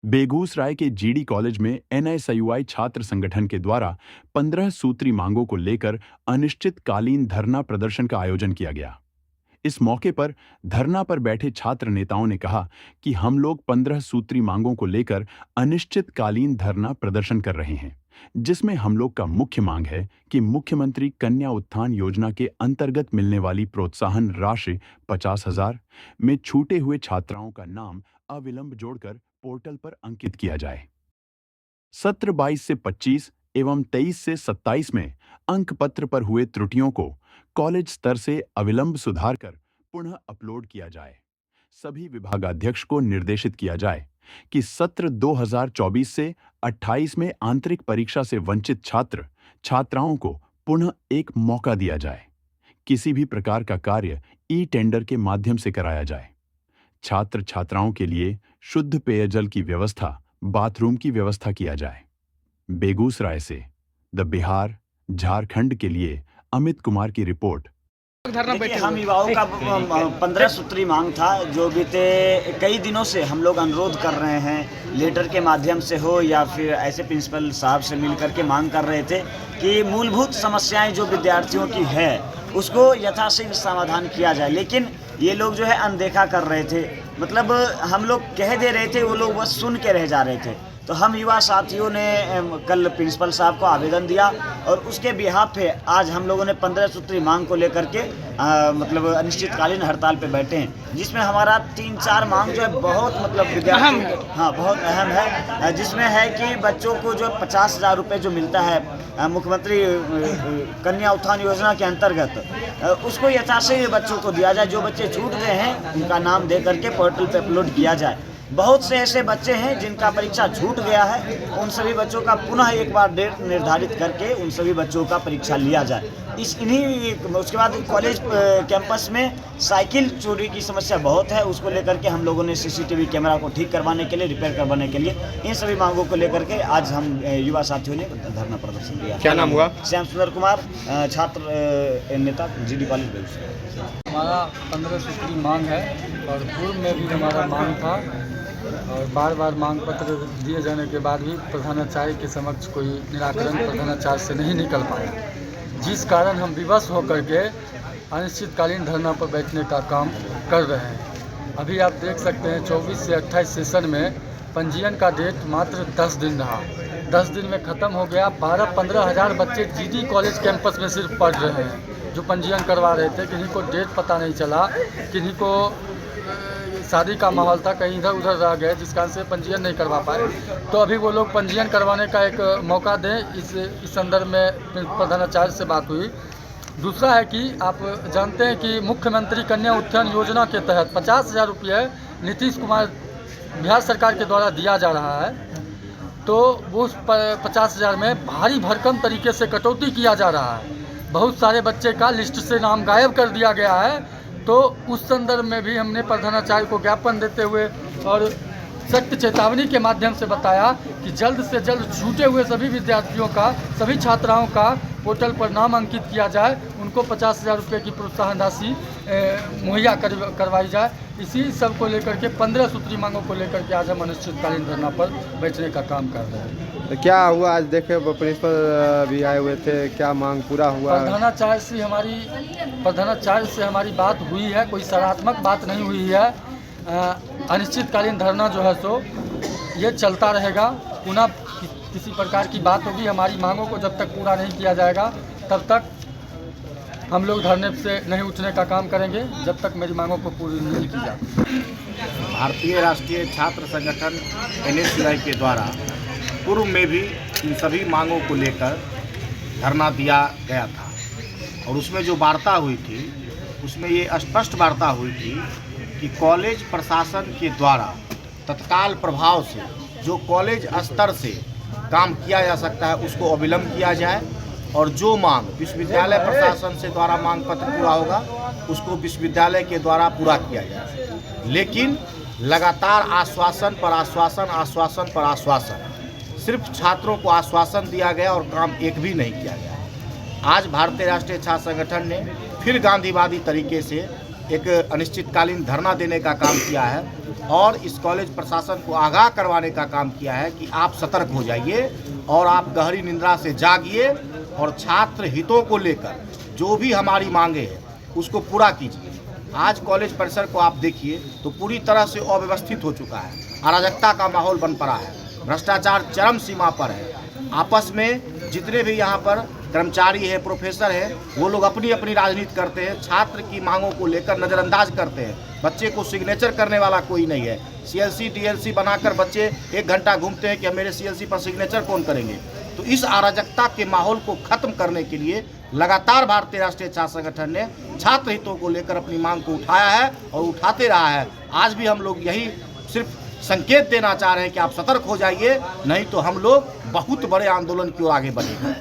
बेगूसराय के GD college में NSUI छात्र संगठन के द्वारा 15 सूत्री मांगों को लेकर अनिश्चितकालीन धरना प्रदर्शन का आयोजन किया गया। इस मौके पर धरना पर बैठे छात्र नेताओं ने कहा कि हम लोग 15 सूत्री मांगों को लेकर अनिश्चितकालीन धरना प्रदर्शन कर रहे हैं, जिसमें हम लोग का मुख्य मांग है कि मुख्यमंत्री कन्या उत्थान योजना के अंतर्गत मिलने वाली प्रोत्साहन राशि 50,000 में छूटे हुए छात्राओं का नाम अविलंब जोड़कर पोर्टल पर अंकित किया जाए। सत्र 22 से 25 एवं 23 से 27 में अंक पत्र पर हुए त्रुटियों को कॉलेज स्तर से अविलंब सुधार कर पुनः अपलोड किया जाए। सभी विभागाध्यक्ष को निर्देशित किया जाए कि सत्र 2024 से 28 में आंतरिक परीक्षा से वंचित छात्र छात्राओं को पुनः एक मौका दिया जाए। किसी भी प्रकार का कार्य ई टेंडर के माध्यम से कराया जाए। छात्र छात्राओं के लिए शुद्ध पेयजल की व्यवस्था, बाथरूम की व्यवस्था किया जाए। बेगूसराय से द बिहार झारखंड के लिए अमित कुमार की रिपोर्ट। देखिए, हम युवाओं का 15 सूत्री मांग था, जो बीते कई दिनों से हम लोग अनुरोध कर रहे हैं, लेटर के माध्यम से हो या फिर ऐसे प्रिंसिपल साहब से मिल करके मांग कर रहे थे कि मूलभूत समस्याएं जो विद्यार्थियों की है उसको यथाशीघ्र समाधान किया जाए। लेकिन ये लोग जो है अनदेखा कर रहे थे, मतलब हम लोग कह दे रहे थे, वो लोग बस सुन के रह जा रहे थे। तो हम युवा साथियों ने कल प्रिंसिपल साहब को आवेदन दिया और उसके बिहाफ पे आज हम लोगों ने 15 सूत्री मांग को लेकर के मतलब अनिश्चितकालीन हड़ताल पे बैठे हैं, जिसमें हमारा 3-4 मांग जो है बहुत मतलब विद्यार्थियों हाँ बहुत अहम है, जिसमें है कि बच्चों को जो 50,000 रुपये जो मिलता है मुख्यमंत्री कन्या उत्थान योजना के अंतर्गत, उसको यथाशीघ्र बच्चों को दिया जाए। जो बच्चे छूट गए हैं उनका नाम दे करके पोर्टल पे अपलोड किया जाए। बहुत से ऐसे बच्चे हैं जिनका परीक्षा छूट गया है, उन सभी बच्चों का पुनः एक बार डेट निर्धारित करके उन सभी बच्चों का परीक्षा लिया जाए। उसके बाद कॉलेज कैंपस में साइकिल चोरी की समस्या बहुत है, उसको लेकर के हम लोगों ने सीसीटीवी कैमरा को ठीक करवाने के लिए, रिपेयर करवाने के लिए, इन सभी मांगों को लेकर के आज हम युवा साथियों ने धरना प्रदर्शन किया। क्या नाम हुआ? श्याम सुंदर कुमार, छात्र नेता, जीडी कॉलेज बेगूसराय। हमारा 15 सूत्री मांग है और पूर्व में भी हमारा मांग था और बार बार मांग पत्र दिए जाने के बाद भी प्रधानाचार्य के समक्ष कोई निराकरण प्रधानाचार्य से नहीं निकल पाया, जिस कारण हम विवश होकर के अनिश्चितकालीन धरना पर बैठने का काम कर रहे हैं। अभी आप देख सकते हैं 24 से 28 सेशन में पंजीयन का डेट मात्र 10 दिन रहा, 10 दिन में ख़त्म हो गया। 12-15 हज़ार बच्चे जीडी कॉलेज कैंपस में सिर्फ पढ़ रहे हैं जो पंजीयन करवा रहे थे। किन्हीं को डेट पता नहीं चला, किन्हीं को शादी का माहौल था, कहीं इधर उधर रह गए, जिस कारण से पंजीयन नहीं करवा पाए। तो अभी वो लोग पंजीयन करवाने का एक मौका दें, इस संदर्भ में प्रधानाचार्य से बात हुई। दूसरा है कि आप जानते हैं कि मुख्यमंत्री कन्या उत्थान योजना के तहत 50,000 रुपये नीतीश कुमार बिहार सरकार के द्वारा दिया जा रहा है, तो वो 50,000 में भारी भरकम तरीके से कटौती किया जा रहा है। बहुत सारे बच्चे का लिस्ट से नाम गायब कर दिया गया है। तो उस संदर्भ में भी हमने प्रधानाचार्य को ज्ञापन देते हुए और सख्त चेतावनी के माध्यम से बताया कि जल्द से जल्द छूटे हुए सभी विद्यार्थियों का, सभी छात्राओं का पोर्टल पर नाम अंकित किया जाए, उनको 50,000 रुपये की प्रोत्साहन राशि मुहैया करवाई जाए। इसी सब को लेकर के 15 सूत्री मांगों को लेकर के आज हम अनिश्चितकालीन धरना पर बैठने का काम कर रहे हैं। तो क्या हुआ आज? देखे प्रिंसिपल भी आए हुए थे, क्या मांग पूरा हुआ? प्रधानाचार्य से हमारी बात हुई है, कोई सकारात्मक बात नहीं हुई है। अनिश्चितकालीन धरना जो है सो ये चलता रहेगा। पुनः किसी प्रकार की बात होगी, हमारी मांगों को जब तक पूरा नहीं किया जाएगा तब तक हम लोग धरने से नहीं उठने का काम करेंगे, जब तक मेरी मांगों को पूरी नहीं की जाती। भारतीय राष्ट्रीय छात्र संगठन एनएसयूआई के द्वारा पूर्व में भी इन सभी मांगों को लेकर धरना दिया गया था और उसमें जो वार्ता हुई थी उसमें ये स्पष्ट वार्ता हुई थी कि कॉलेज प्रशासन के द्वारा तत्काल प्रभाव से जो कॉलेज स्तर से काम किया जा सकता है उसको अविलंब किया जाए और जो मांग विश्वविद्यालय प्रशासन से द्वारा मांग पत्र पूरा होगा उसको विश्वविद्यालय के द्वारा पूरा किया जाए। लेकिन लगातार आश्वासन पर आश्वासन, आश्वासन पर आश्वासन, सिर्फ छात्रों को आश्वासन दिया गया और काम एक भी नहीं किया गया। आज भारतीय राष्ट्रीय छात्र संगठन ने फिर गांधीवादी तरीके से एक अनिश्चितकालीन धरना देने का काम किया है और इस कॉलेज प्रशासन को आगाह करवाने का काम किया है कि आप सतर्क हो जाइए और आप गहरी निद्रा से जागिए और छात्र हितों को लेकर जो भी हमारी मांगे हैं उसको पूरा कीजिए। आज कॉलेज परिसर को आप देखिए तो पूरी तरह से अव्यवस्थित हो चुका है, अराजकता का माहौल बन पड़ा है, भ्रष्टाचार चरम सीमा पर है। आपस में जितने भी यहाँ पर कर्मचारी है, प्रोफेसर है, वो लोग अपनी अपनी राजनीति करते हैं, छात्र की मांगों को लेकर नज़रअंदाज करते हैं। बच्चे को सिग्नेचर करने वाला कोई नहीं है। CLC DLC बनाकर बच्चे 1 घंटा घूमते हैं कि हम मेरे CLC पर सिग्नेचर कौन करेंगे। तो इस अराजकता के माहौल को खत्म करने के लिए लगातार भारतीय राष्ट्रीय छात्र संगठन ने छात्र हितों को लेकर अपनी मांग को उठाया है और उठाते रहा है। आज भी हम लोग यही सिर्फ संकेत देना चाह रहे हैं कि आप सतर्क हो जाइए, नहीं तो हम लोग बहुत बड़े आंदोलन की ओर आगे बढ़ेंगे।